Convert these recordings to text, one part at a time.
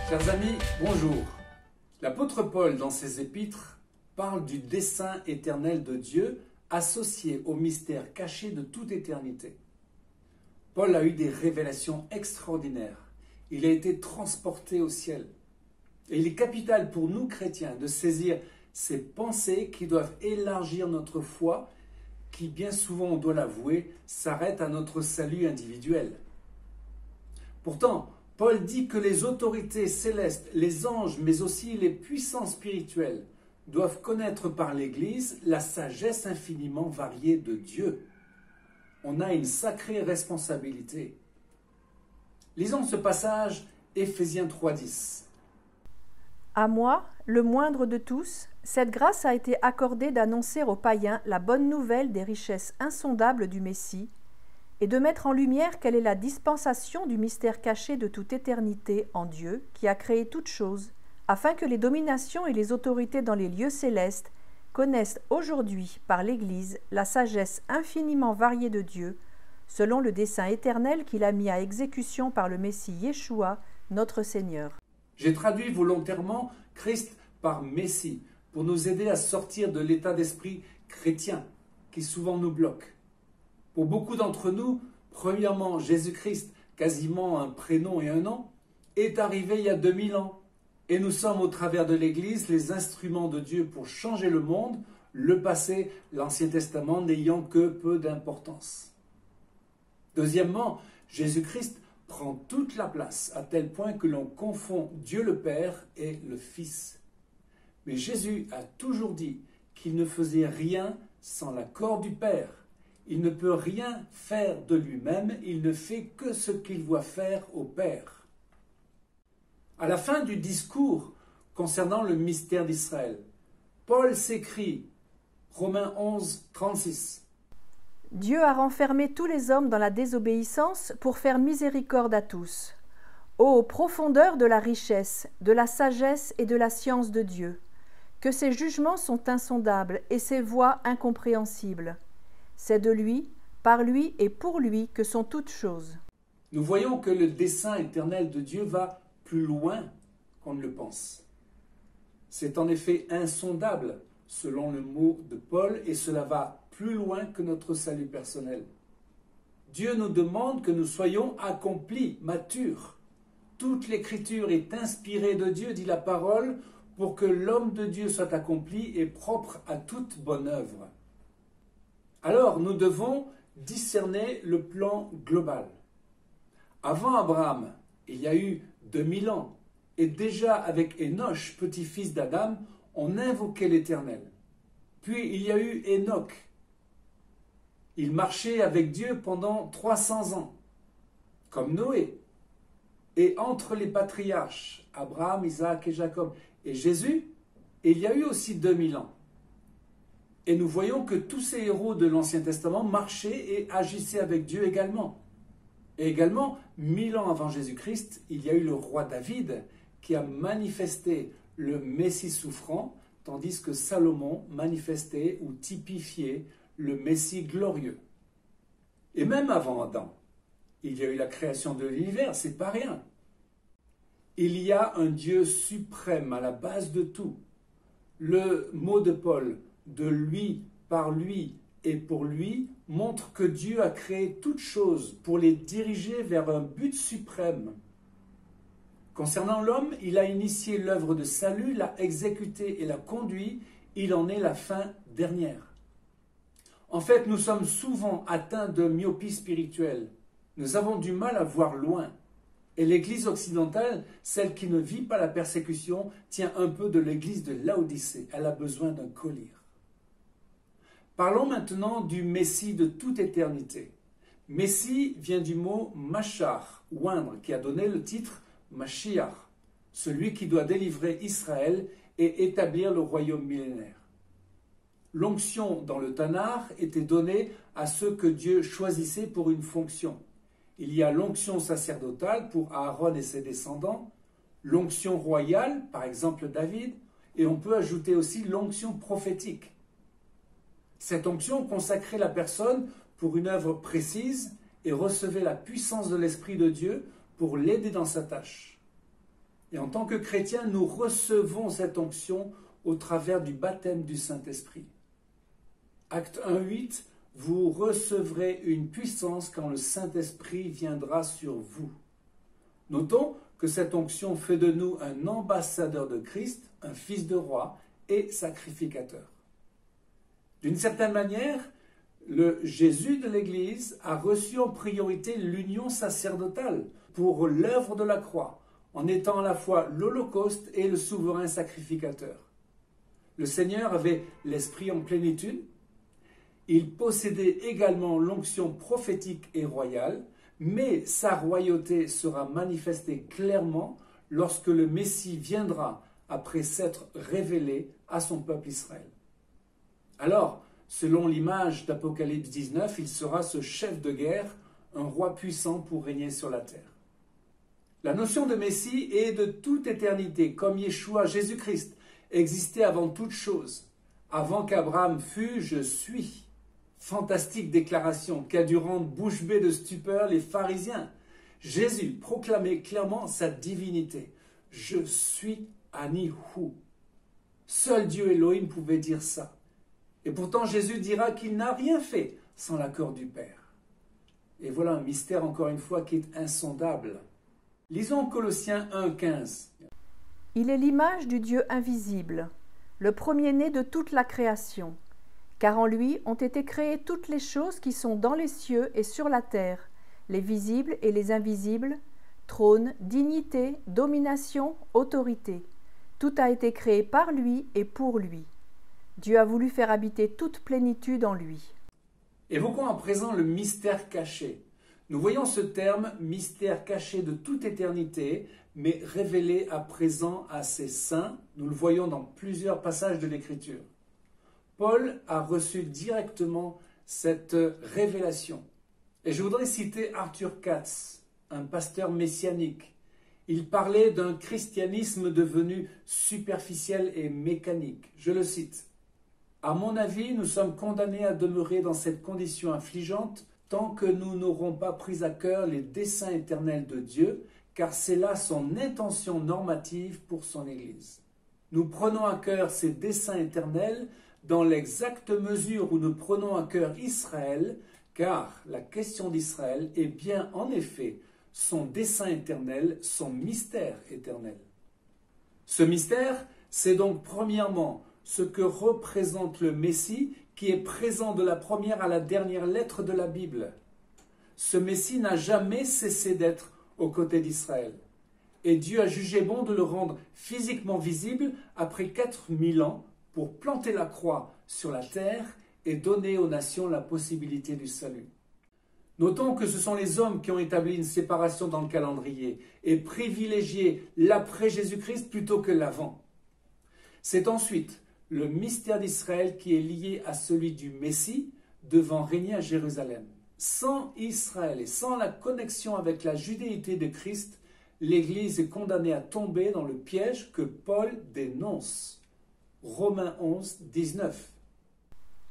Chers amis, bonjour. L'apôtre Paul, dans ses épîtres, parle du dessein éternel de Dieu associé au mystère caché de toute éternité. Paul a eu des révélations extraordinaires. Il a été transporté au ciel. Et il est capital pour nous chrétiens de saisir ces pensées qui doivent élargir notre foi, qui bien souvent, on doit l'avouer, s'arrête à notre salut individuel. Pourtant, Paul dit que les autorités célestes, les anges, mais aussi les puissances spirituelles doivent connaître par l'Église la sagesse infiniment variée de Dieu. On a une sacrée responsabilité. Lisons ce passage, Éphésiens 3,10. À moi, le moindre de tous, cette grâce a été accordée d'annoncer aux païens la bonne nouvelle des richesses insondables du Messie et de mettre en lumière quelle est la dispensation du mystère caché de toute éternité en Dieu qui a créé toutes choses, afin que les dominations et les autorités dans les lieux célestes connaissent aujourd'hui par l'Église la sagesse infiniment variée de Dieu, selon le dessein éternel qu'il a mis à exécution par le Messie Yeshua, notre Seigneur. J'ai traduit volontairement Christ par Messie pour nous aider à sortir de l'état d'esprit chrétien qui souvent nous bloque. Pour beaucoup d'entre nous, premièrement, Jésus-Christ, quasiment un prénom et un nom, est arrivé il y a 2000 ans. Et nous sommes au travers de l'Église les instruments de Dieu pour changer le monde, le passé, l'Ancien Testament n'ayant que peu d'importance. Deuxièmement, Jésus-Christ prend toute la place à tel point que l'on confond Dieu le Père et le Fils. Mais Jésus a toujours dit qu'il ne faisait rien sans l'accord du Père. Il ne peut rien faire de lui-même, il ne fait que ce qu'il voit faire au Père. À la fin du discours concernant le mystère d'Israël, Paul s'écrit, Romains 11, 36. Dieu a renfermé tous les hommes dans la désobéissance pour faire miséricorde à tous. Ô profondeur de la richesse, de la sagesse et de la science de Dieu, que ses jugements sont insondables et ses voies incompréhensibles. C'est de lui, par lui et pour lui que sont toutes choses. Nous voyons que le dessein éternel de Dieu va plus loin qu'on ne le pense. C'est en effet insondable, selon le mot de Paul, et cela va plus loin que notre salut personnel. Dieu nous demande que nous soyons accomplis, matures. Toute l'écriture est inspirée de Dieu, dit la parole, pour que l'homme de Dieu soit accompli et propre à toute bonne œuvre. Alors, nous devons discerner le plan global. Avant Abraham, il y a eu 2000 ans, et déjà avec Enoch, petit-fils d'Adam, on invoquait l'Éternel. Puis il y a eu Enoch. Il marchait avec Dieu pendant 300 ans, comme Noé. Et entre les patriarches, Abraham, Isaac et Jacob, et Jésus, il y a eu aussi 2000 ans. Et nous voyons que tous ces héros de l'Ancien Testament marchaient et agissaient avec Dieu également. Et également, 1000 ans avant Jésus-Christ, il y a eu le roi David qui a manifesté le Messie souffrant, tandis que Salomon manifestait ou typifiait le Messie glorieux. Et même avant Adam, il y a eu la création de l'univers, c'est pas rien. Il y a un Dieu suprême à la base de tout. Le mot de Paul, de lui, par lui et pour lui, montre que Dieu a créé toutes choses pour les diriger vers un but suprême. Concernant l'homme, il a initié l'œuvre de salut, l'a exécutée et l'a conduit, il en est la fin dernière. En fait, nous sommes souvent atteints de myopie spirituelle. Nous avons du mal à voir loin. Et l'Église occidentale, celle qui ne vit pas la persécution, tient un peu de l'Église de Laodicée. Elle a besoin d'un collier. Parlons maintenant du Messie de toute éternité. Messie vient du mot Machar, oindre, qui a donné le titre Mashiach, celui qui doit délivrer Israël et établir le royaume millénaire. L'onction dans le Tanakh était donnée à ceux que Dieu choisissait pour une fonction. Il y a l'onction sacerdotale pour Aaron et ses descendants, l'onction royale, par exemple David, et on peut ajouter aussi l'onction prophétique. Cette onction consacrait la personne pour une œuvre précise et recevait la puissance de l'Esprit de Dieu pour l'aider dans sa tâche. Et en tant que chrétiens, nous recevons cette onction au travers du baptême du Saint-Esprit. Acte 1:8, vous recevrez une puissance quand le Saint-Esprit viendra sur vous. Notons que cette onction fait de nous un ambassadeur de Christ, un fils de roi et sacrificateur. D'une certaine manière, le Jésus de l'Église a reçu en priorité l'union sacerdotale pour l'œuvre de la croix, en étant à la fois l'Holocauste et le souverain sacrificateur. Le Seigneur avait l'Esprit en plénitude. Il possédait également l'onction prophétique et royale, mais sa royauté sera manifestée clairement lorsque le Messie viendra après s'être révélé à son peuple Israël. Alors, selon l'image d'Apocalypse 19, il sera ce chef de guerre, un roi puissant pour régner sur la terre. La notion de Messie est de toute éternité, comme Yeshua, Jésus-Christ, existait avant toute chose. Avant qu'Abraham fût, je suis. Fantastique déclaration qui a dû rendre bouche bée de stupeur les pharisiens. Jésus proclamait clairement sa divinité. Je suis Anihu. Seul Dieu Elohim pouvait dire ça. Et pourtant Jésus dira qu'il n'a rien fait sans l'accord du Père. Et voilà un mystère encore une fois qui est insondable. Lisons Colossiens 1:15. Il est l'image du Dieu invisible, le premier-né de toute la création. Car en lui ont été créées toutes les choses qui sont dans les cieux et sur la terre, les visibles et les invisibles, trône, dignité, domination, autorité. Tout a été créé par lui et pour lui. Dieu a voulu faire habiter toute plénitude en lui. Évoquons à présent le mystère caché. Nous voyons ce terme mystère caché de toute éternité, mais révélé à présent à ses saints. Nous le voyons dans plusieurs passages de l'Écriture. Paul a reçu directement cette révélation. Et je voudrais citer Arthur Katz, un pasteur messianique. Il parlait d'un christianisme devenu superficiel et mécanique. Je le cite. « À mon avis, nous sommes condamnés à demeurer dans cette condition affligeante tant que nous n'aurons pas pris à cœur les desseins éternels de Dieu, car c'est là son intention normative pour son Église. Nous prenons à cœur ces desseins éternels dans l'exacte mesure où nous prenons à cœur Israël, car la question d'Israël est bien en effet son dessein éternel, son mystère éternel. Ce mystère, c'est donc premièrement ce que représente le Messie qui est présent de la première à la dernière lettre de la Bible. Ce Messie n'a jamais cessé d'être aux côtés d'Israël. Et Dieu a jugé bon de le rendre physiquement visible après 4000 ans pour planter la croix sur la terre et donner aux nations la possibilité du salut. Notons que ce sont les hommes qui ont établi une séparation dans le calendrier et privilégié l'après Jésus-Christ plutôt que l'avant. C'est ensuite le mystère d'Israël qui est lié à celui du Messie devant régner à Jérusalem. Sans Israël et sans la connexion avec la judéité de Christ, l'Église est condamnée à tomber dans le piège que Paul dénonce. Romains 11, 19.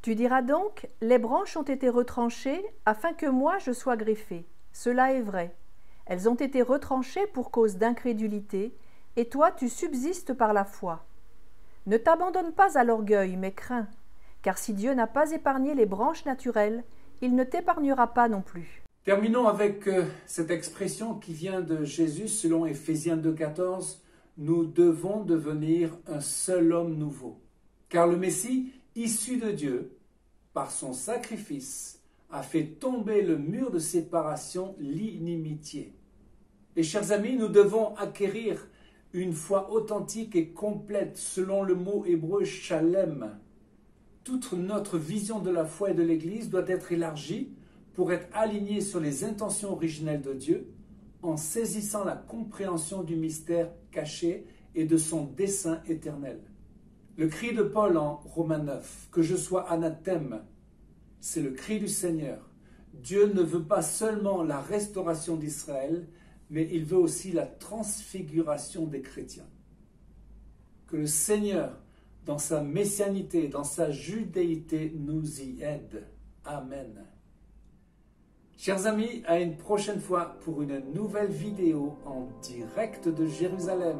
Tu diras donc, les branches ont été retranchées afin que moi je sois greffé. Cela est vrai. Elles ont été retranchées pour cause d'incrédulité, et toi tu subsistes par la foi. Ne t'abandonne pas à l'orgueil, mais crains, car si Dieu n'a pas épargné les branches naturelles, il ne t'épargnera pas non plus. Terminons avec cette expression qui vient de Jésus selon Éphésiens 2,14. Nous devons devenir un seul homme nouveau. Car le Messie, issu de Dieu, par son sacrifice, a fait tomber le mur de séparation, l'inimitié. Et chers amis, nous devons acquérir une foi authentique et complète selon le mot hébreu shalem. Toute notre vision de la foi et de l'Église doit être élargie pour être alignée sur les intentions originelles de Dieu, en saisissant la compréhension du mystère caché et de son dessein éternel. Le cri de Paul en Romains 9, que je sois anathème, c'est le cri du Seigneur. Dieu ne veut pas seulement la restauration d'Israël, mais il veut aussi la transfiguration des chrétiens. Que le Seigneur, dans sa messianité, dans sa judéité, nous y aide. Amen. Chers amis, à une prochaine fois pour une nouvelle vidéo en direct de Jérusalem.